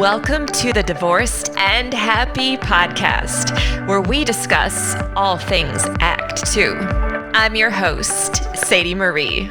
Welcome to the Divorced and Happy podcast, where we discuss all things Act 2. I'm your host, Sadie Marie.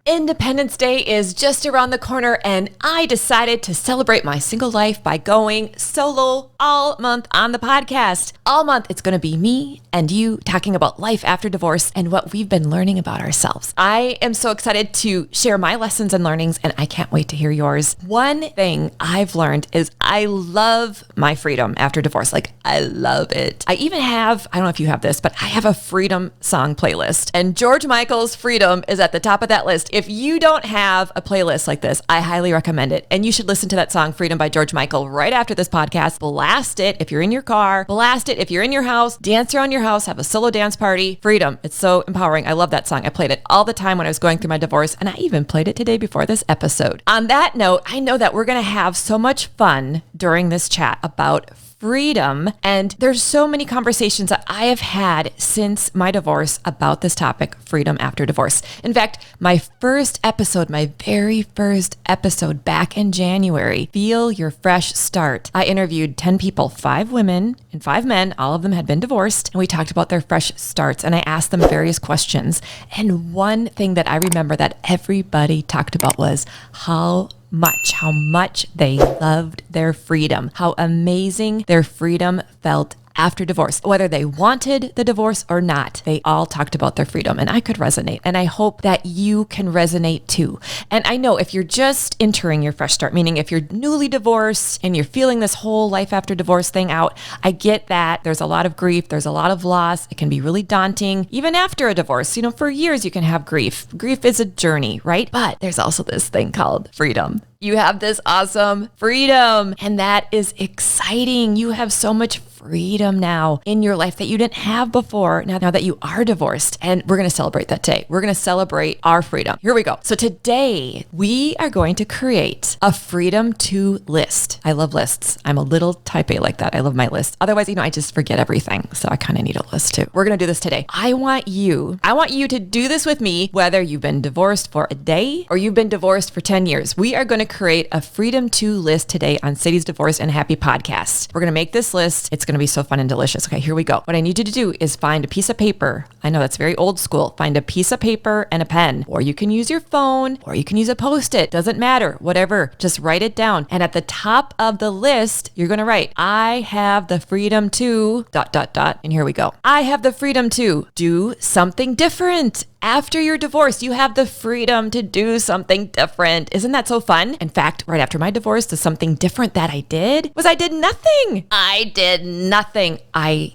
Independence Day is just around the corner, and I decided to celebrate my single life by going solo all month on the podcast. All month, it's going to be me and you talking about life after divorce and what we've been learning about ourselves. I am so excited to share my lessons and learnings, and I can't wait to hear yours. One thing I've learned is I love my freedom after divorce. I love it. I even have, I don't know if you have this, but I have a freedom song playlist, and George Michael's Freedom is at the top of that list. If you don't have a playlist like this, I highly recommend it. And you should listen to that song, Freedom by George Michael, right after this podcast. Blast it if you're in your car. Blast it if you're in your house. Dance around your house. Have a solo dance party. Freedom. It's so empowering. I love that song. I played it all the time when I was going through my divorce, and I even played it today before this episode. On that note, I know that we're going to have so much fun during this chat about freedom. And there's so many conversations that I have had since my divorce about this topic, freedom after divorce. In fact, my very first episode back in January, Feel Your Fresh Start. I interviewed 10 people, 5 women and 5 men. All of them had been divorced, and we talked about their fresh starts, and I asked them various questions. And one thing that I remember that everybody talked about was how much they loved their freedom, how amazing their freedom felt after divorce. Whether they wanted the divorce or not, they all talked about their freedom, and I could resonate, and I hope that you can resonate too. And I know if you're just entering your fresh start, meaning if you're newly divorced and you're feeling this whole life after divorce thing out, I get that. There's a lot of grief. There's a lot of loss. It can be really daunting. Even after a divorce, for years you can have grief. Grief is a journey, right? But there's also this thing called freedom. You have this awesome freedom, and that is exciting. You have so much freedom now in your life that you didn't have before, now that you are divorced. And we're going to celebrate that today. We're going to celebrate our freedom. Here we go. So today we are going to create a freedom to list. I love lists. I'm a little type A like that. I love my list. Otherwise, I just forget everything. So I kind of need a list too. We're going to do this today. I want you to do this with me, whether you've been divorced for a day or you've been divorced for 10 years. We are going to create a freedom to list today on Sadie's Divorced and Happy podcast. We're going to make this list. It's going to be so fun and delicious. Okay, here we go. What I need you to do is find a piece of paper. I know that's very old school. Find a piece of paper and a pen, or you can use your phone, or you can use a Post-it. Doesn't matter. Whatever. Just write it down. And at the top of the list, you're going to write, I have the freedom to ... And here we go. I have the freedom to do something different. After your divorce, you have the freedom to do something different. Isn't that so fun? In fact, right after my divorce, the something different that I did was I did nothing. I did nothing. I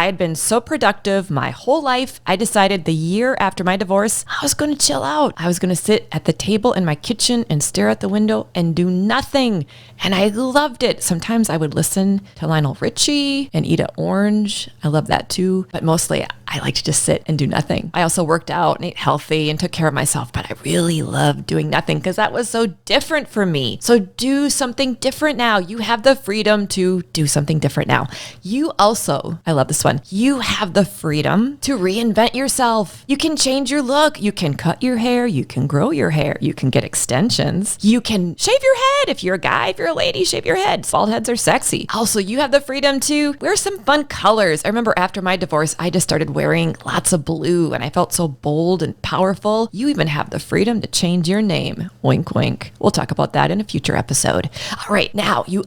had been so productive my whole life. I decided the year after my divorce, I was going to chill out. I was going to sit at the table in my kitchen and stare at the window and do nothing. And I loved it. Sometimes I would listen to Lionel Richie and eat an orange. I love that too. But mostly I like to just sit and do nothing. I also worked out and ate healthy and took care of myself, but I really loved doing nothing because that was so different for me. So do something different now. You have the freedom to do something different now. You also, I love this one, you have the freedom to reinvent yourself. You can change your look. You can cut your hair. You can grow your hair. You can get extensions. You can shave your head. If you're a guy, if you're a lady, shave your head. Bald heads are sexy. Also, you have the freedom to wear some fun colors. I remember after my divorce, I just started wearing lots of blue, and I felt so bold and powerful. You even have the freedom to change your name. Wink, wink. We'll talk about that in a future episode. All right, now you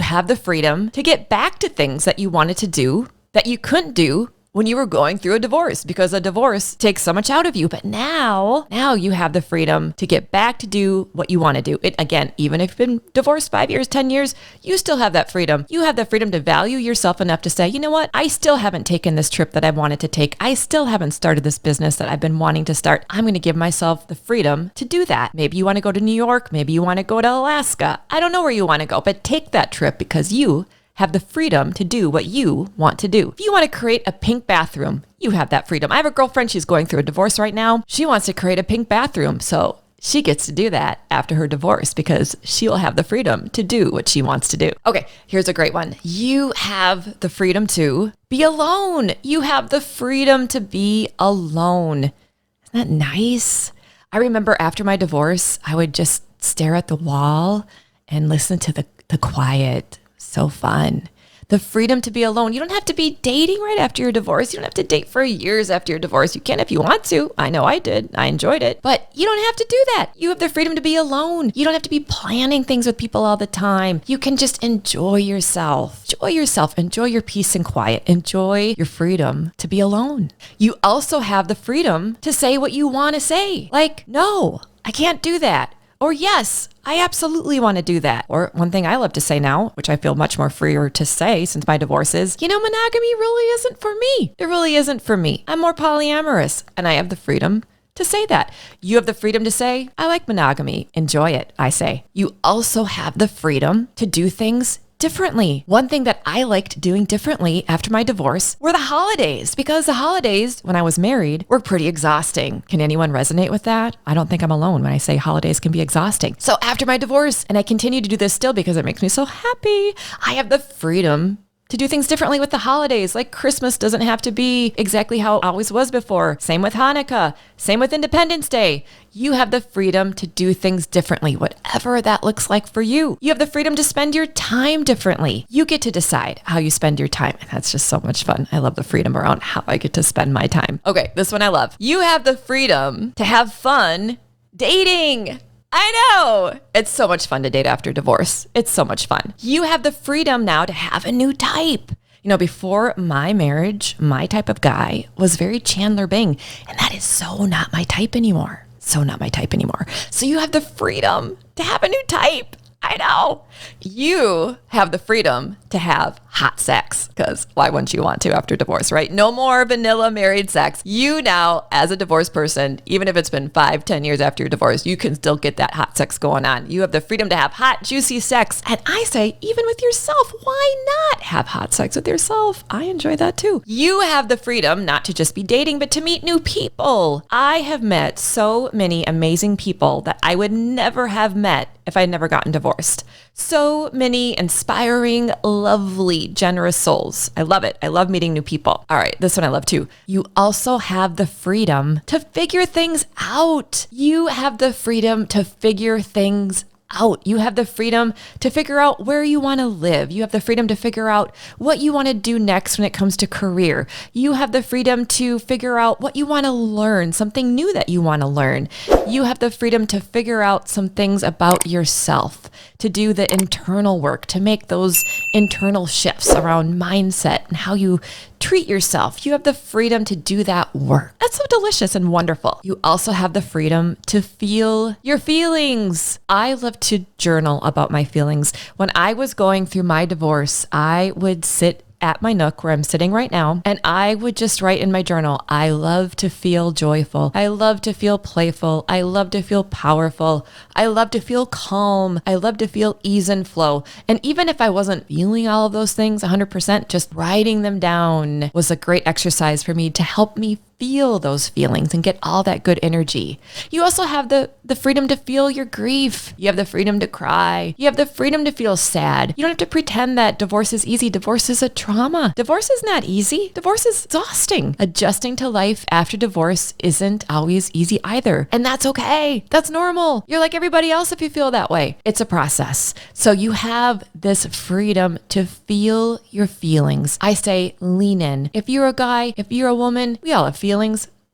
have the freedom to get back to things that you wanted to do that you couldn't do when you were going through a divorce, because a divorce takes so much out of you. But now you have the freedom to get back to do what you want to do. It, again, even if you've been divorced 5 years, 10 years, you still have that freedom. You have the freedom to value yourself enough to say, you know what? I still haven't taken this trip that I've wanted to take. I still haven't started this business that I've been wanting to start. I'm going to give myself the freedom to do that. Maybe you want to go to New York. Maybe you want to go to Alaska. I don't know where you want to go, but take that trip because you have the freedom to do what you want to do. If you want to create a pink bathroom, you have that freedom. I have a girlfriend, she's going through a divorce right now. She wants to create a pink bathroom. So she gets to do that after her divorce because she'll have the freedom to do what she wants to do. Okay, here's a great one. You have the freedom to be alone. You have the freedom to be alone. Isn't that nice? I remember after my divorce, I would just stare at the wall and listen to the quiet. So fun. The freedom to be alone. You don't have to be dating right after your divorce. You don't have to date for years after your divorce. You can if you want to. I know I did. I enjoyed it. But you don't have to do that. You have the freedom to be alone. You don't have to be planning things with people all the time. You can just enjoy yourself. Enjoy yourself. Enjoy your peace and quiet. Enjoy your freedom to be alone. You also have the freedom to say what you want to say. Like, no, I can't do that. Or yes, I absolutely want to do that. Or one thing I love to say now, which I feel much more freer to say since my divorce is, monogamy really isn't for me. It really isn't for me. I'm more polyamorous, and I have the freedom to say that. You have the freedom to say, I like monogamy. Enjoy it, I say. You also have the freedom to do things differently. One thing that I liked doing differently after my divorce were the holidays, because the holidays when I was married were pretty exhausting. Can anyone resonate with that? I don't think I'm alone when I say holidays can be exhausting. So after my divorce, and I continue to do this still because it makes me so happy, I have the freedom to do things differently with the holidays. Like Christmas doesn't have to be exactly how it always was before. Same with Hanukkah. Same with Independence Day. You have the freedom to do things differently, whatever that looks like for you. You have the freedom to spend your time differently. You get to decide how you spend your time. And that's just so much fun. I love the freedom around how I get to spend my time. Okay, this one I love. You have the freedom to have fun dating. I know. It's so much fun to date after divorce. It's so much fun. You have the freedom now to have a new type. Before my marriage, my type of guy was very Chandler Bing, and that is so not my type anymore. So not my type anymore. So you have the freedom to have a new type. I know. You have the freedom to have hot sex, because why wouldn't you want to after divorce, right? No more vanilla married sex. You now, as a divorced person, even if it's been 5-10 years after your divorce, you can still get that hot sex going on. You have the freedom to have hot, juicy sex. And I say, even with yourself, why not have hot sex with yourself? I enjoy that too. You have the freedom not to just be dating, but to meet new people. I have met so many amazing people that I would never have met if I had never gotten divorced. So many inspiring, lovely, generous souls. I love it. I love meeting new people. All right, this one I love too. You also have the freedom to figure things out. You have the freedom to figure things out. You have the freedom to figure out where you want to live. You have the freedom to figure out what you want to do next when it comes to career. You have the freedom to figure out what you want to learn, something new that you want to learn. You have the freedom to figure out some things about yourself, to do the internal work, to make those internal shifts around mindset and how you treat yourself. You have the freedom to do that work. That's so delicious and wonderful. You also have the freedom to feel your feelings. I love to journal about my feelings. When I was going through my divorce, I would sit at my nook where I'm sitting right now, and I would just write in my journal, I love to feel joyful. I love to feel playful. I love to feel powerful. I love to feel calm. I love to feel ease and flow. And even if I wasn't feeling all of those things 100%, just writing them down was a great exercise for me to help me feel those feelings and get all that good energy. You also have the freedom to feel your grief. You have the freedom to cry. You have the freedom to feel sad. You don't have to pretend that divorce is easy. Divorce is a trauma. Divorce is not easy. Divorce is exhausting. Adjusting to life after divorce isn't always easy either. And that's okay. That's normal. You're like everybody else if you feel that way. It's a process. So you have this freedom to feel your feelings. I say lean in. If you're a guy, if you're a woman, we all have feelings.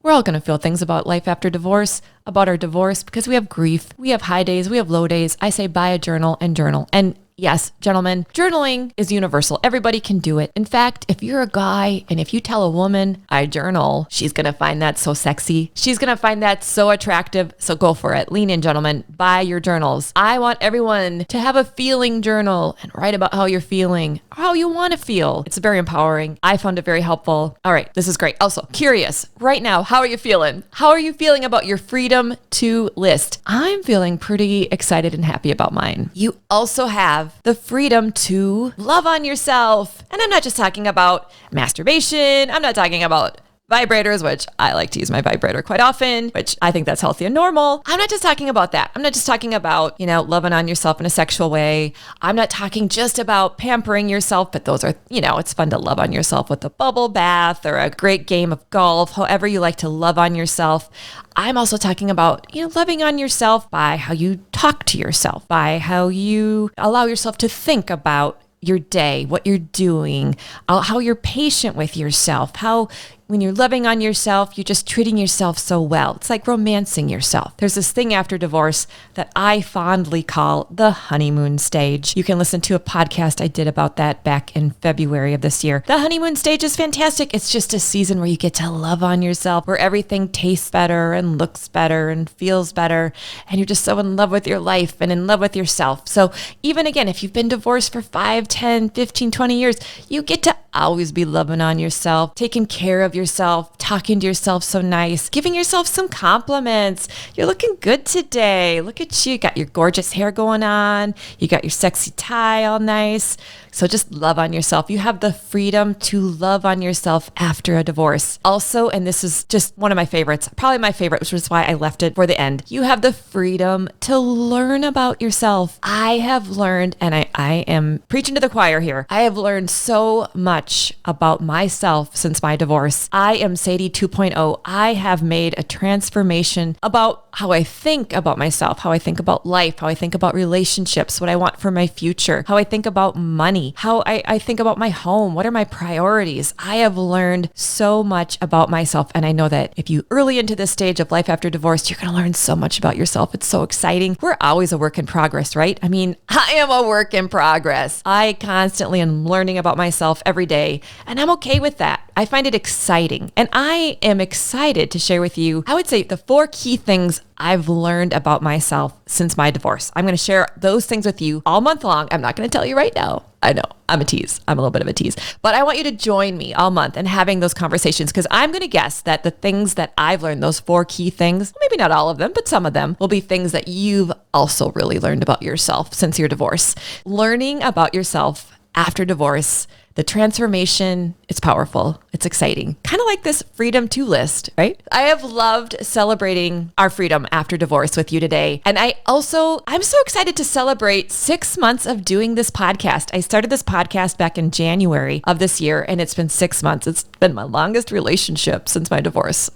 We're all going to feel things about life after divorce, about our divorce, because we have grief, we have high days, we have low days. I say buy a journal and journal. And yes, gentlemen, journaling is universal. Everybody can do it. In fact, if you're a guy and if you tell a woman, I journal, she's going to find that so sexy. She's going to find that so attractive. So go for it. Lean in, gentlemen. Buy your journals. I want everyone to have a feeling journal and write about how you're feeling, how you want to feel. It's very empowering. I found it very helpful. All right, this is great. Also, curious, right now, how are you feeling? How are you feeling about your freedom to list? I'm feeling pretty excited and happy about mine. You also have the freedom to love on yourself. And I'm not just talking about masturbation. I'm not talking about vibrators, which I like to use my vibrator quite often, which I think that's healthy and normal. I'm not just talking about that. I'm not just talking about, loving on yourself in a sexual way. I'm not talking just about pampering yourself, but those are, it's fun to love on yourself with a bubble bath or a great game of golf, however you like to love on yourself. I'm also talking about, loving on yourself by how you talk to yourself, by how you allow yourself to think about your day, what you're doing, how you're patient with yourself, how when you're loving on yourself, you're just treating yourself so well. It's like romancing yourself. There's this thing after divorce that I fondly call the honeymoon stage. You can listen to a podcast I did about that back in February of this year. The honeymoon stage is fantastic. It's just a season where you get to love on yourself, where everything tastes better and looks better and feels better. And you're just so in love with your life and in love with yourself. So even again, if you've been divorced for 5, 10, 15, 20 years, you get to always be loving on yourself, taking care of yourself, talking to yourself so nice, giving yourself some compliments. You're looking good today. Look at you. You got your gorgeous hair going on. You got your sexy tie all nice. So just love on yourself. You have the freedom to love on yourself after a divorce. Also, and this is just one of my favorites, probably my favorite, which is why I left it for the end. You have the freedom to learn about yourself. I have learned, and I am preaching to the choir here, I have learned so much about myself since my divorce. I am Sadie 2.0. I have made a transformation about how I think about myself, how I think about life, how I think about relationships, what I want for my future, how I think about money, how I think about my home, what are my priorities. I have learned so much about myself, and I know that if you early into this stage of life after divorce, you're going to learn so much about yourself. It's so exciting. We're always a work in progress, right? I mean, I am a work in progress. I constantly am learning about myself every day, and I'm okay with that. I find it exciting, and I am excited to share with you, I would say, the 4 key things I've learned about myself since my divorce. I'm going to share those things with you all month long. I'm not going to tell you right now. I know I'm a tease. I'm a little bit of a tease, but I want you to join me all month and having those conversations, because I'm going to guess that the things that I've learned, those 4 key things, maybe not all of them, but some of them will be things that you've also really learned about yourself since your divorce. Learning about yourself after divorce, the transformation, it's powerful. It's exciting. Kind of like this freedom to list, right? I have loved celebrating our freedom after divorce with you today. And I'm so excited to celebrate 6 months of doing this podcast. I started this podcast back in January of this year, and it's been 6 months. It's been my longest relationship since my divorce.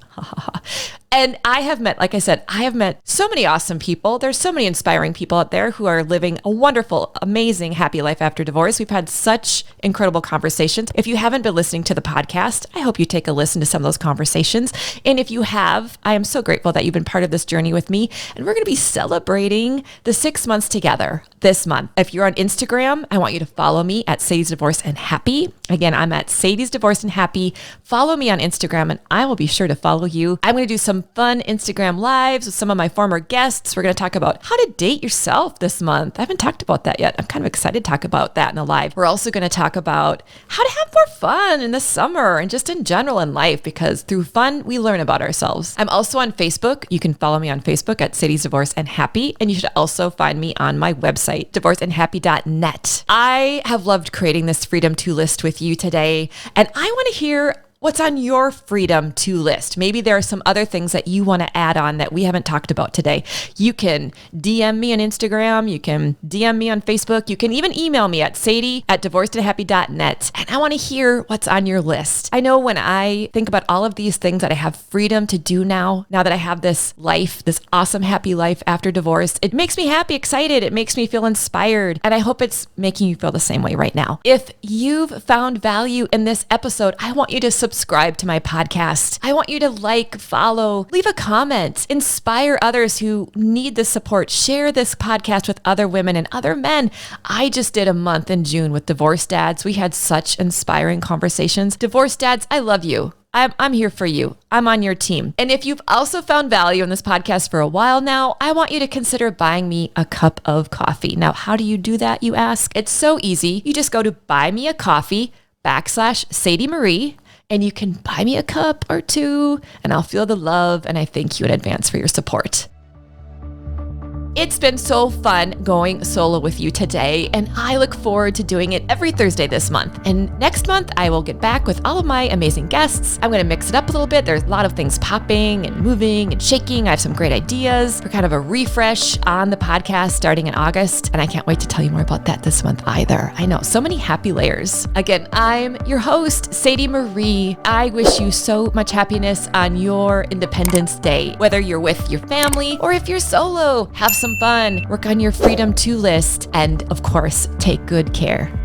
And I have met, like I said, I have met so many awesome people. There's so many inspiring people out there who are living a wonderful, amazing, happy life after divorce. We've had such incredible conversations. If you haven't been listening to the podcast, I hope you take a listen to some of those conversations. And if you have, I am so grateful that you've been part of this journey with me. And we're going to be celebrating the 6 months together this month. If you're on Instagram, I want you to follow me at Sadie's Divorce and Happy. Again, I'm at Sadie's Divorce and Happy. Follow me on Instagram, and I will be sure to follow you. I'm going to do some fun Instagram lives with some of my former guests. We're going to talk about how to date yourself this month. I haven't talked about that yet. I'm kind of excited to talk about that in a live. We're also going to talk about how to have more fun in the summer and just in general in life, because through fun, we learn about ourselves. I'm also on Facebook. You can follow me on Facebook at Sadie's Divorce and Happy. And you should also find me on my website, divorceandhappy.net. I have loved creating this freedom to list with you today. And I want to hear what's on your freedom to list. Maybe there are some other things that you want to add on that we haven't talked about today. You can DM me on Instagram. You can DM me on Facebook. You can even email me at sadie@divorceandhappy.net. And I want to hear what's on your list. I know when I think about all of these things that I have freedom to do now that I have this life, this awesome, happy life after divorce, it makes me happy, excited. It makes me feel inspired. And I hope it's making you feel the same way right now. If you've found value in this episode, I want you to subscribe to my podcast. I want you to like, follow, leave a comment, inspire others who need the support. Share this podcast with other women and other men. I just did a month in June with divorce dads. We had such inspiring conversations. Divorce dads, I love you. I'm here for you. I'm on your team. And if you've also found value in this podcast for a while now, I want you to consider buying me a cup of coffee. Now, how do you do that, you ask? It's so easy. You just go to buymeacoffee.com/Sadie Marie. And you can buy me a cup or 2, and I'll feel the love, and I thank you in advance for your support. It's been so fun going solo with you today, and I look forward to doing it every Thursday this month. And next month, I will get back with all of my amazing guests. I'm going to mix it up a little bit. There's a lot of things popping and moving and shaking. I have some great ideas for kind of a refresh on the podcast starting in August, and I can't wait to tell you more about that this month either. I know, so many happy layers. Again, I'm your host, Sadie Marie. I wish you so much happiness on your Independence Day, whether you're with your family or if you're solo. Have some fun, work on your freedom to list, and of course, take good care.